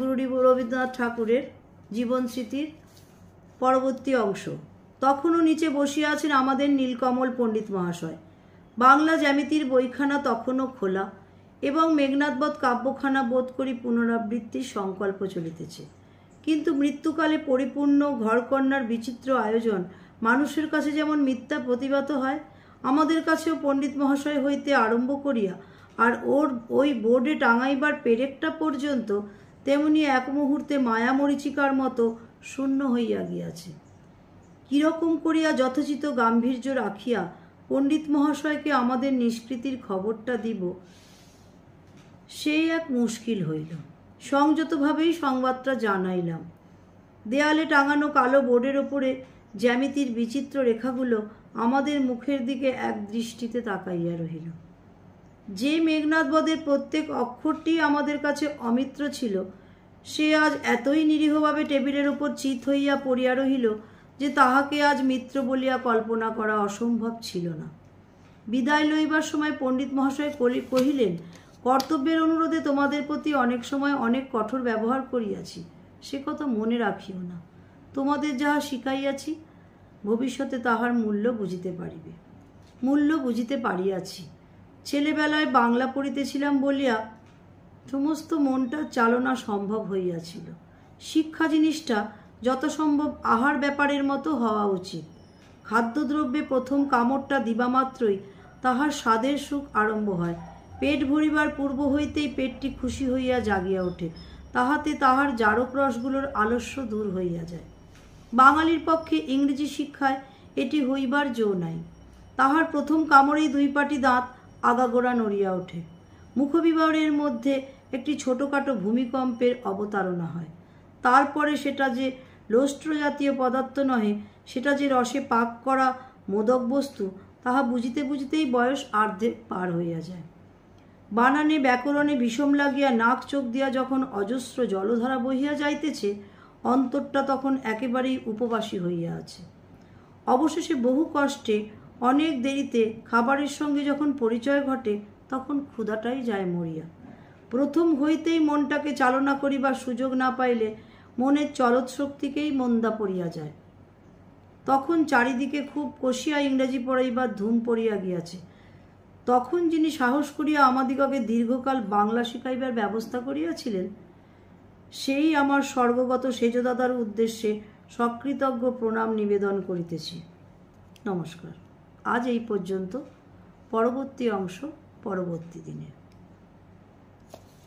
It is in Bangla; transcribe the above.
গুরুদেব রবীন্দ্রনাথ ঠাকুরের জীবন স্মৃতির পরবর্তী অংশ। তখনও নিচে বসিয়া আছেন আমাদের নীলকমল পণ্ডিত মহাশয়। বাংলা জ্যামিতির বইখানা তখনও খোলা এবং মেঘনাদবধ কাব্যখানা বোধ করি পুনরাবৃত্তির সংকল্প চলিতেছে। কিন্তু মৃত্যুকালে পরিপূর্ণ ঘরকন্যার বিচিত্র আয়োজন মানুষের কাছে যেমন মিথ্যা প্রতিভাত হয়, আমাদের কাছেও পণ্ডিত মহাশয় হইতে আরম্ভ করিয়া আর ওই বোর্ডে টাঙাইবার পেরেকটা পর্যন্ত তেমনি এক মুহূর্তে মায়া মরীচিকার মতো শূন্য হইয়া গিয়াছে। কিরকম করিয়া যথোচিত গাম্ভীর্য রাখিয়া পণ্ডিত মহাশয়কে আমাদের নিষ্কৃতির খবরটা দিব, সেই এক মুশকিল হইল। সংযতভাবেই সংবাদটা জানাইলাম। দেয়ালে টাঙানো কালো বোর্ডের ওপরে জ্যামিতির বিচিত্র রেখাগুলো আমাদের মুখের দিকে এক দৃষ্টিতে তাকাইয়া রহিল। যে মেঘনাদবধের প্রত্যেক অক্ষরটি আমাদের কাছে অমিত্র ছিল, সে আজ এতই নিরীহভাবে টেবিলের উপর চিত হইয়া পড়িয়া রহিল যে তাহাকে আজ মিত্র বলিয়া কল্পনা করা অসম্ভব ছিল না। বিদায় লইবার সময় পণ্ডিত মহাশয় কহিলেন, কর্তব্যের অনুরোধে তোমাদের প্রতি অনেক সময় অনেক কঠোর ব্যবহার করিয়াছি, সে কথা মনে রাখিও না। তোমাদের যাহা শিখাইয়াছি ভবিষ্যতে তাহার মূল্য বুঝিতে পারিয়াছি। ছেলেবেলায় বাংলা পড়িতেছিলাম বলিয়া সমস্ত মনটা চালনা সম্ভব হইয়াছিল। শিক্ষা জিনিসটা যত সম্ভব আহার ব্যাপারের মতো হওয়া উচিত। খাদ্যদ্রব্যে প্রথম কামড়টা দিবামাত্রই তাহার স্বাদের সুখ আরম্ভ হয়। পেট ভরিবার পূর্ব হইতেই পেটটি খুশি হইয়া জাগিয়া ওঠে, তাহাতে তাহার জারক রসগুলোর আলস্য দূর হইয়া যায়। বাঙালির পক্ষে ইংরেজি শিক্ষায় এটি হইবার জো নাই। তাহার প্রথম কামড়েই দুই পাটি দাঁত আগাগোড়া নড়িয়া ওঠে। মুখবিবরের মধ্যে একটি ছোটোখাটো ভূমিকম্পের অবতারণা হয়। তারপরে সেটা যে লোষ্ট্র জাতীয় পদার্থ নহে, সেটা যে রসে পাক করা মোদক বস্তু, তাহা বুঝিতে বুঝিতেই বয়স অর্ধেক পার হইয়া যায়। বানানে ব্যাকরণে বিষম লাগিয়া নাক চোখ দিয়া যখন অজস্র জলধারা বহিয়া যাইতেছে, অন্তরটা তখন একেবারেই উপবাসী হইয়া আছে। অবশেষে বহু কষ্টে অনেক দেরিতে খাবারের সঙ্গে যখন পরিচয় ঘটে, তখন ক্ষুধাটাই যায় মরিয়া। প্রথম হইতেই মনটাকে চালনা করিবার সুযোগ না পাইলে মনের চলৎ শক্তিকেই মন্দা পড়িয়া যায়। তখন চারিদিকে খুব কষিয়া ইংরেজি পড়াইবার ধুম পড়িয়া গিয়াছে। তখন যিনি সাহস করিয়া আমাদিগকে দীর্ঘকাল বাংলা শিখাইবার ব্যবস্থা করিয়াছিলেন, সেই আমার স্বর্গগত সেজদাদার উদ্দেশ্যে সকৃতজ্ঞ প্রণাম নিবেদন করিতেছি। নমস্কার। আজ এই পর্যন্ত। পরবর্তী অংশ পরবর্তী দিনে।